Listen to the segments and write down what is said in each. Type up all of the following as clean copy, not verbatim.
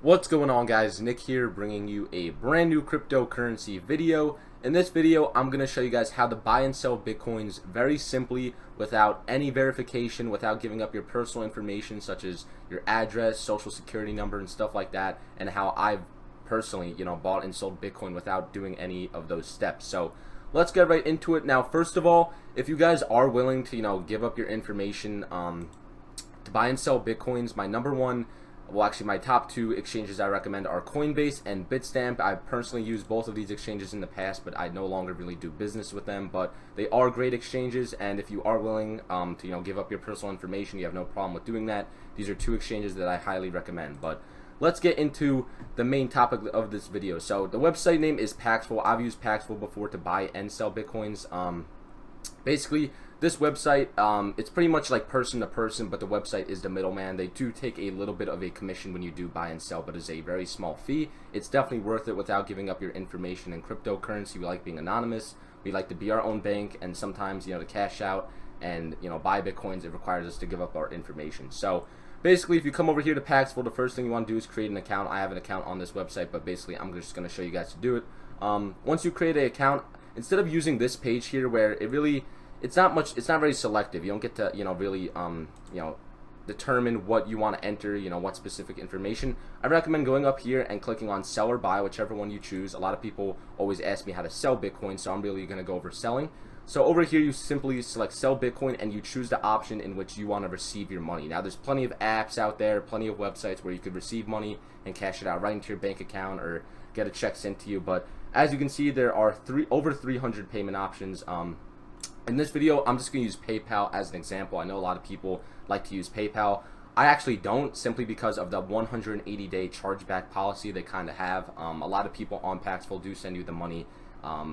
What's going on, guys? Nick here, bringing you a brand new cryptocurrency video. In this video, I'm going to show you guys how to buy and sell Bitcoins very simply without any verification, without giving up your personal information such as your address, social security number, and stuff like that, and how I've personally, bought and sold Bitcoin without doing any of those steps. So let's get right into it. Now, first of all, if you guys are willing to, give up your information to buy and sell Bitcoins, my top two exchanges I recommend are Coinbase and Bitstamp. I've personally used both of these exchanges in the past, but I no longer really do business with them. But they are great exchanges, and if you are willing to give up your personal information, you have no problem with doing that. These are two exchanges that I highly recommend. But let's get into the main topic of this video. So the website name is Paxful. I've used Paxful before to buy and sell Bitcoins. Basically, this website, it's pretty much like person to person, but the website is the middleman. They do take a little bit of a commission when you do buy and sell, but it's a very small fee. It's definitely worth it without giving up your information. In cryptocurrency, we like being anonymous. We like to be our own bank, and sometimes, to cash out and, buy Bitcoins, it requires us to give up our information. So basically, if you come over here to Paxful, the first thing you want to do is create an account. I have an account on this website, but basically, I'm just going to show you guys to do it. Once you create an account, instead of using this page here where it's not very selective. You don't get to, really, determine what you want to enter, what specific information. I recommend going up here and clicking on sell or buy, whichever one you choose. A lot of people always ask me how to sell Bitcoin, so I'm really going to go over selling. So over here, you simply select sell Bitcoin and you choose the option in which you want to receive your money. Now, there's plenty of apps out there, plenty of websites where you could receive money and cash it out right into your bank account or get a check sent to you. But as you can see, there are over 300 payment options. In this video, I'm just going to use PayPal as an example. I know a lot of people like to use PayPal. I actually don't, simply because of the 180-day chargeback policy they kind of have. A lot of people on Paxful do send you the money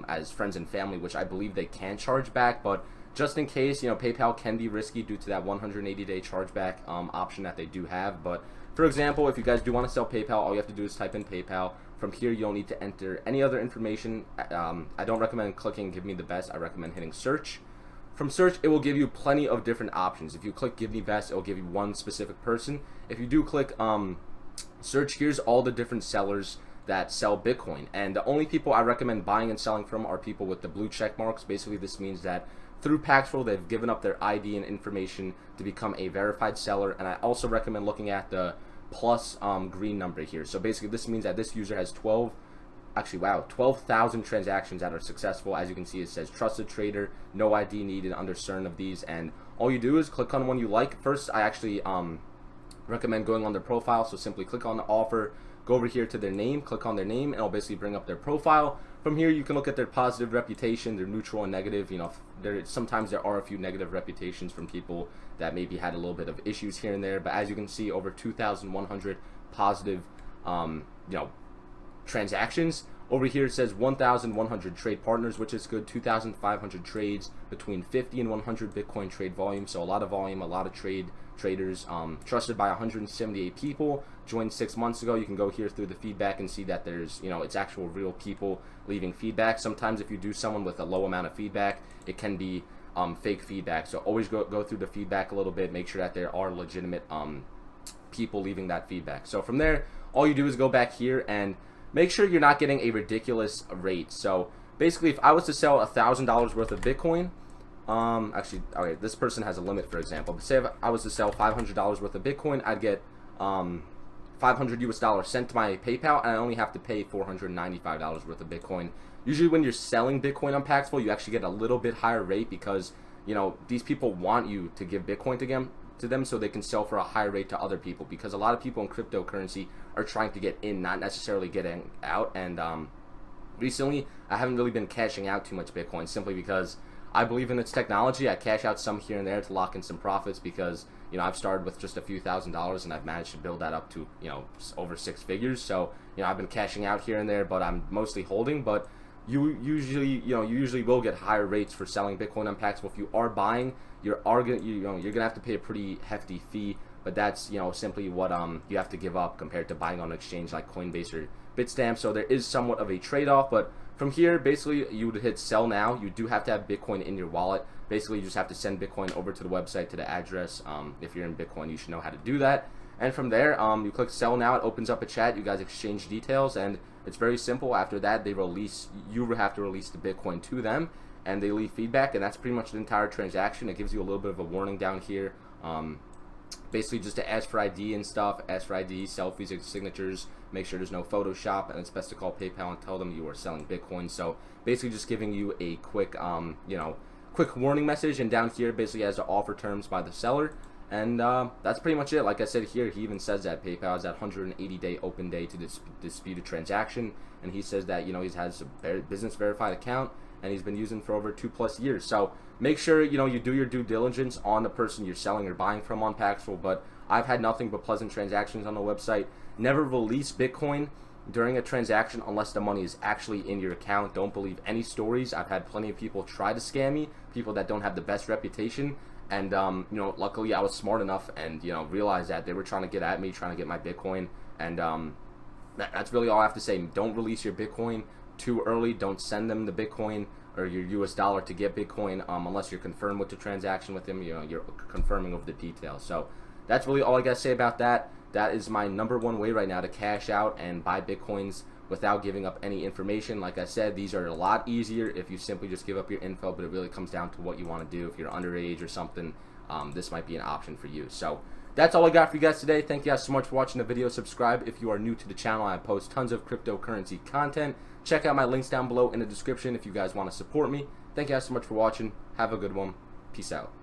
as friends and family, which I believe they can charge back. But just in case, PayPal can be risky due to that 180-day chargeback option that they do have. But for example, if you guys do want to sell PayPal, all you have to do is type in PayPal. From here, you don't need to enter any other information. I don't recommend clicking give me the best. I recommend hitting search. From search, it will give you plenty of different options. If you click give me best, it will give you one specific person. If you do click search, here's all the different sellers that sell Bitcoin. And the only people I recommend buying and selling from are people with the blue check marks. Basically, this means that through Paxful, they've given up their ID and information to become a verified seller. And I also recommend looking at the plus green number here. So basically, this means that this user has 12,000 transactions that are successful. As you can see, it says trusted trader, no ID needed under certain of these, and all you do is click on one you like. First, I actually recommend going on their profile, so simply click on the offer, go over here to their name, click on their name, and it'll basically bring up their profile. From here, you can look at their positive reputation, their neutral and negative. Sometimes there are a few negative reputations from people that maybe had a little bit of issues here and there, but as you can see, over 2,100 positive transactions. Over here it says 1,100 trade partners, which is good. 2,500 trades between 50 and 100 Bitcoin trade volume. So a lot of volume, a lot of traders. Trusted by 178 people. Joined 6 months ago. You can go here through the feedback and see that there's, it's actual real people leaving feedback. Sometimes if you do someone with a low amount of feedback, it can be fake feedback. So always go through the feedback a little bit. Make sure that there are legitimate people leaving that feedback. So from there, all you do is go back here and make sure you're not getting a ridiculous rate. So basically, if I was to sell $1,000 worth of Bitcoin, okay, this person has a limit, for example. But say if I was to sell $500 worth of Bitcoin, I'd get 500 US dollars sent to my PayPal, and I only have to pay $495 worth of Bitcoin. Usually when you're selling Bitcoin on Paxful, you actually get a little bit higher rate because, these people want you to give Bitcoin to them so they can sell for a higher rate to other people, because a lot of people in cryptocurrency are trying to get in, not necessarily getting out. And recently I haven't really been cashing out too much Bitcoin, simply because I believe in its technology. I cash out some here and there to lock in some profits because I've started with just a few $1,000s and I've managed to build that up to over 6 figures. So I've been cashing out here and there, but I'm mostly holding. But you usually will get higher rates for selling Bitcoin on Paxful. If you are buying, you're gonna have to pay a pretty hefty fee, but that's simply what you have to give up compared to buying on an exchange like Coinbase or Bitstamp. So there is somewhat of a trade-off. But from here, basically, you would hit sell now. You do have to have Bitcoin in your wallet. Basically, you just have to send Bitcoin over to the website, to the address. If you're in Bitcoin, you should know how to do that. And from there, you click sell now. It opens up a chat. You guys exchange details, and it's very simple. After that, you have to release the Bitcoin to them, and they leave feedback, and that's pretty much the entire transaction. It gives you a little bit of a warning down here. Basically just to ask for ID and stuff, ask for ID, selfies, signatures, make sure there's no Photoshop, and it's best to call PayPal and tell them you are selling Bitcoin. So basically just giving you a quick, quick warning message, and down here basically has the offer terms by the seller. And that's pretty much it. Like I said here, he even says that PayPal has that 180-day open day to dispute a transaction, and he says that, he has a business verified account, and he's been using for over 2+ years. So make sure you do your due diligence on the person you're selling or buying from on Paxful. But I've had nothing but pleasant transactions on the website. Never release Bitcoin during a transaction unless the money is actually in your account. Don't believe any stories. I've had plenty of people try to scam me, people that don't have the best reputation. And luckily I was smart enough and realized that they were trying to get at me, trying to get my Bitcoin. And that's really all I have to say. Don't release your Bitcoin too early. Don't send them the Bitcoin or your US dollar to get Bitcoin unless you're confirmed with the transaction with them. You're confirming over the details. So that's really all I gotta say about that. That is my #1 way right now to cash out and buy Bitcoins without giving up any information. Like I said, these are a lot easier if you simply just give up your info, but it really comes down to what you want to do. If you're underage or something, this might be an option for you. So that's all I got for you guys today. Thank you guys so much for watching the video. Subscribe if you are new to the channel. I post tons of cryptocurrency content. Check out my links down below in the description if you guys want to support me. Thank you guys so much for watching. Have a good one. Peace out.